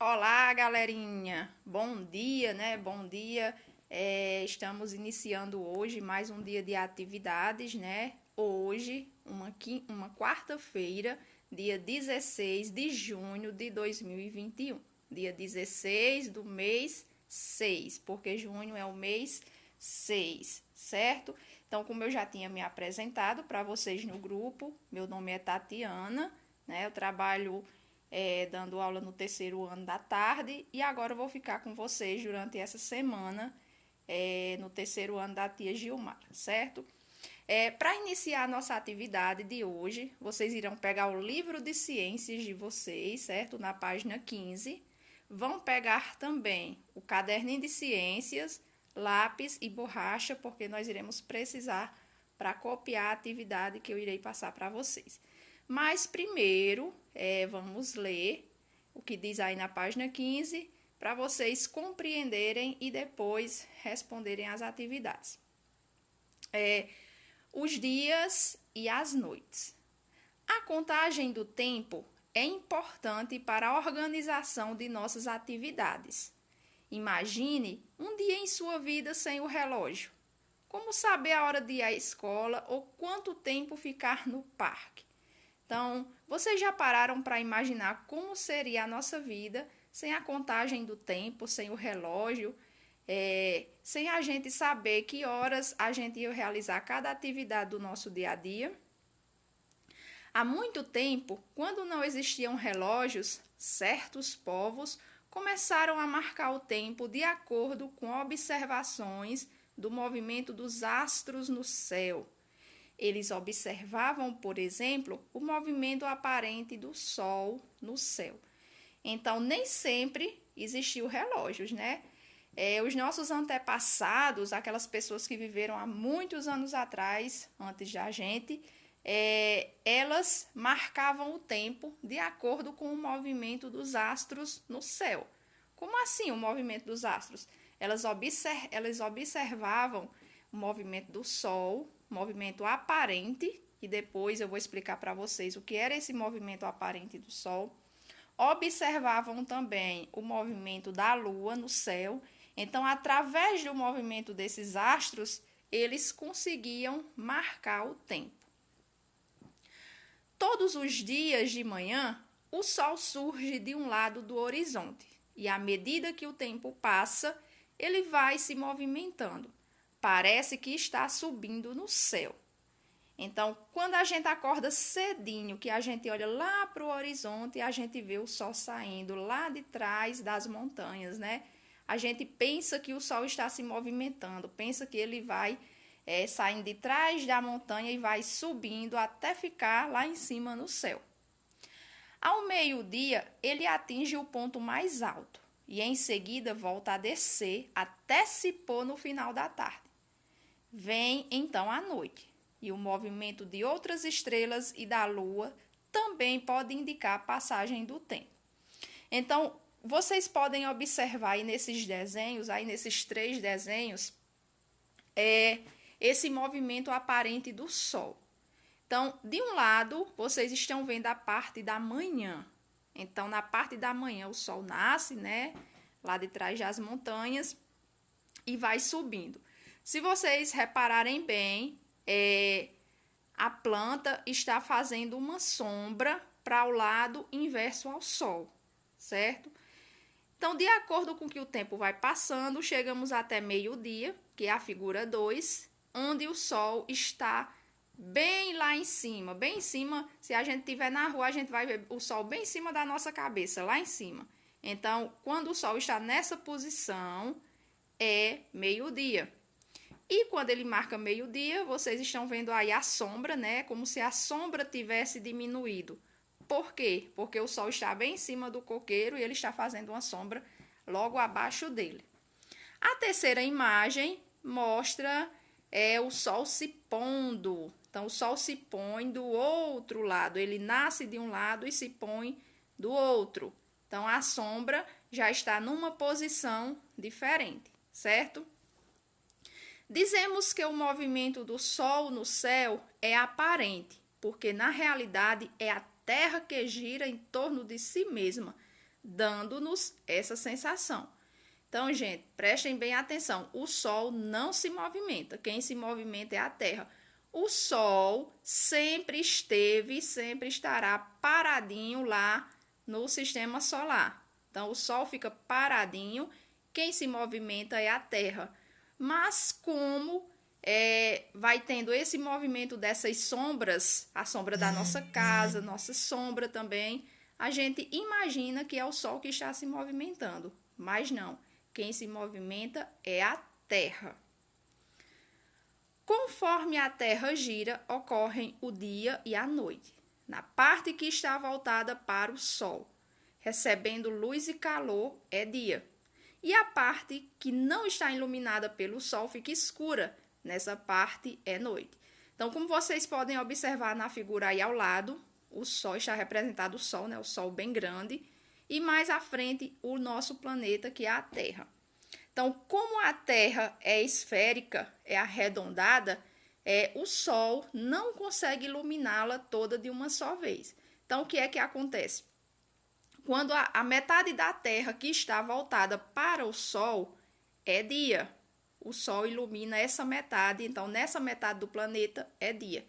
Olá, galerinha! Bom dia, né? Bom dia. Estamos iniciando hoje mais um dia de atividades, né? Hoje, uma quarta-feira, dia 16 de junho de 2021. Dia 16 do mês 6, porque junho é o mês 6, certo? Então, como eu já tinha me apresentado para vocês no grupo, meu nome é Tatiana, né? Eu trabalho dando aula no terceiro ano da tarde e agora eu vou ficar com vocês durante essa semana no terceiro ano da tia Gilmar, certo? Para iniciar a nossa atividade de hoje, vocês irão pegar o livro de ciências de vocês, certo? Na página 15. Vão pegar também o caderninho de ciências, lápis e borracha, porque nós iremos precisar para copiar a atividade que eu irei passar para vocês. Mas primeiro, vamos ler o que diz aí na página 15, para vocês compreenderem e depois responderem às atividades. Os dias e as noites. A contagem do tempo é importante para a organização de nossas atividades. Imagine um dia em sua vida sem o relógio. Como saber a hora de ir à escola ou quanto tempo ficar no parque? Então, vocês já pararam para imaginar como seria a nossa vida sem a contagem do tempo, sem o relógio, sem a gente saber que horas a gente ia realizar cada atividade do nosso dia a dia? Há muito tempo, quando não existiam relógios, certos povos começaram a marcar o tempo de acordo com observações do movimento dos astros no céu. Eles observavam, por exemplo, o movimento aparente do Sol no céu. Então, nem sempre existiam relógios, né? Os nossos antepassados, aquelas pessoas que viveram há muitos anos atrás, antes da gente, elas marcavam o tempo de acordo com o movimento dos astros no céu. Como assim o movimento dos astros? Elas observavam o movimento do Sol, movimento aparente, e depois eu vou explicar para vocês o que era esse movimento aparente do Sol. Observavam também o movimento da Lua no céu. Então, através do movimento desses astros, eles conseguiam marcar o tempo. Todos os dias de manhã, o Sol surge de um lado do horizonte, e à medida que o tempo passa, ele vai se movimentando. Parece que está subindo no céu. Então, quando a gente acorda cedinho, que a gente olha lá para o horizonte, a gente vê o sol saindo lá de trás das montanhas, né? A gente pensa que o sol está se movimentando, pensa que ele vai saindo de trás da montanha e vai subindo até ficar lá em cima no céu. Ao meio-dia, ele atinge o ponto mais alto e em seguida volta a descer até se pôr no final da tarde. Vem então a noite, e o movimento de outras estrelas e da lua também pode indicar a passagem do tempo. Então, vocês podem observar aí nesses desenhos, aí nesses 3 desenhos, esse movimento aparente do Sol. Então, de um lado, vocês estão vendo a parte da manhã. Então, na parte da manhã, o Sol nasce, né? Lá de trás das montanhas e vai subindo. Se vocês repararem bem, a planta está fazendo uma sombra para o lado inverso ao Sol, certo? Então, de acordo com que o tempo vai passando, chegamos até meio-dia, que é a figura 2, onde o Sol está bem lá em cima. Bem em cima, se a gente estiver na rua, a gente vai ver o Sol bem em cima da nossa cabeça, lá em cima. Então, quando o Sol está nessa posição, é meio-dia. E quando ele marca meio-dia, vocês estão vendo aí a sombra, né? Como se a sombra tivesse diminuído. Por quê? Porque o Sol está bem em cima do coqueiro e ele está fazendo uma sombra logo abaixo dele. A terceira imagem mostra o Sol se pondo. Então, o Sol se põe do outro lado. Ele nasce de um lado e se põe do outro. Então, a sombra já está numa posição diferente, certo? Dizemos que o movimento do Sol no céu é aparente, porque na realidade é a Terra que gira em torno de si mesma, dando-nos essa sensação. Então, gente, prestem bem atenção. O Sol não se movimenta. Quem se movimenta é a Terra. O Sol sempre esteve e sempre estará paradinho lá no sistema solar. Então, o Sol fica paradinho. Quem se movimenta é a Terra. Mas como vai tendo esse movimento dessas sombras, a sombra da nossa casa, nossa sombra também, a gente imagina que é o Sol que está se movimentando. Mas não. Quem se movimenta é a Terra. Conforme a Terra gira, ocorrem o dia e a noite, na parte que está voltada para o Sol, recebendo luz e calor, é dia. E a parte que não está iluminada pelo Sol fica escura, nessa parte é noite. Então, como vocês podem observar na figura aí ao lado, o Sol está representado o Sol, né? O Sol bem grande, e mais à frente o nosso planeta, que é a Terra. Então, como a Terra é esférica, é arredondada, o Sol não consegue iluminá-la toda de uma só vez. Então, o que é que acontece? Quando a metade da Terra que está voltada para o Sol é dia, o Sol ilumina essa metade, então nessa metade do planeta é dia.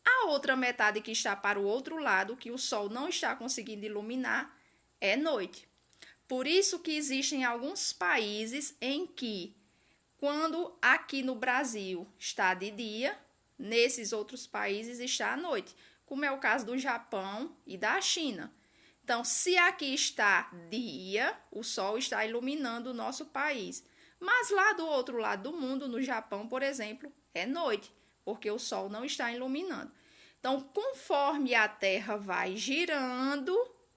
A outra metade que está para o outro lado, que o Sol não está conseguindo iluminar, é noite. Por isso que existem alguns países em que, quando aqui no Brasil está de dia, nesses outros países está à noite, como é o caso do Japão e da China. Então, se aqui está dia, o Sol está iluminando o nosso país. Mas lá do outro lado do mundo, no Japão, por exemplo, é noite, porque o Sol não está iluminando. Então, conforme a Terra vai girando,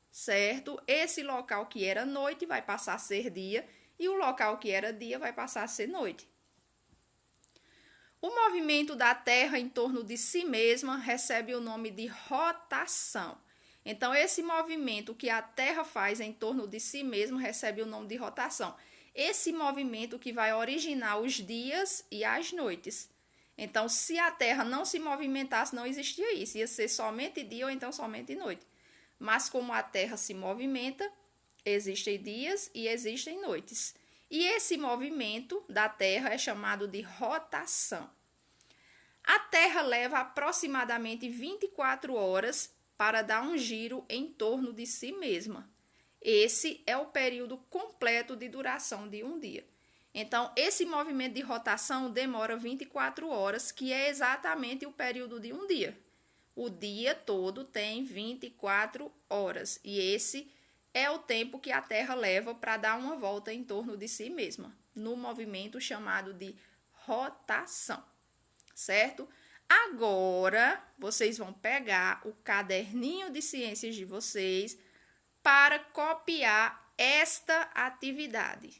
certo? Esse local que era noite vai passar a ser dia e o local que era dia vai passar a ser noite. O movimento da Terra em torno de si mesma recebe o nome de rotação. Então, esse movimento que a Terra faz em torno de si mesma recebe o nome de rotação. Esse movimento que vai originar os dias e as noites. Então, se a Terra não se movimentasse, não existia isso. Ia ser somente dia ou então somente noite. Mas como a Terra se movimenta, existem dias e existem noites. E esse movimento da Terra é chamado de rotação. A Terra leva aproximadamente 24 horas para dar um giro em torno de si mesma. Esse é o período completo de duração de um dia. Então, esse movimento de rotação demora 24 horas, que é exatamente o período de um dia. O dia todo tem 24 horas e esse é o tempo que a Terra leva para dar uma volta em torno de si mesma, no movimento chamado de rotação, certo? Agora, vocês vão pegar o caderninho de ciências de vocês para copiar esta atividade.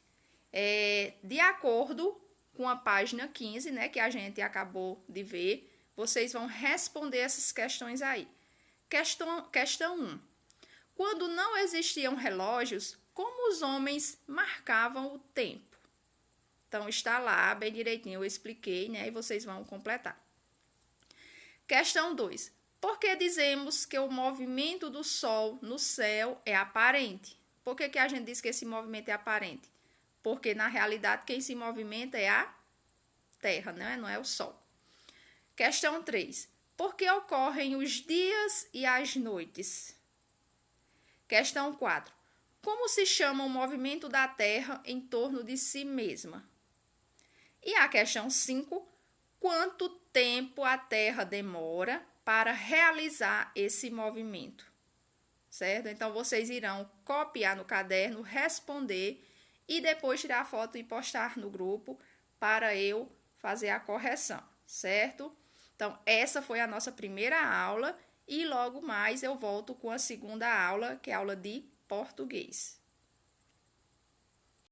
De acordo com a página 15, né, que a gente acabou de ver, vocês vão responder essas questões aí. Questão 1. Quando não existiam relógios, como os homens marcavam o tempo? Então, está lá bem direitinho, eu expliquei, né? E vocês vão completar. Questão 2. Por que dizemos que o movimento do Sol no céu é aparente? Por que a gente diz que esse movimento é aparente? Porque, na realidade, quem se movimenta é a Terra, né? Não é o Sol. Questão 3. Por que ocorrem os dias e as noites? Questão 4. Como se chama o movimento da Terra em torno de si mesma? E a questão 5. Quanto tempo a Terra demora para realizar esse movimento? Certo? Então, vocês irão copiar no caderno, responder e depois tirar a foto e postar no grupo para eu fazer a correção, certo? Então, essa foi a nossa primeira aula e logo mais eu volto com a segunda aula, que é a aula de português.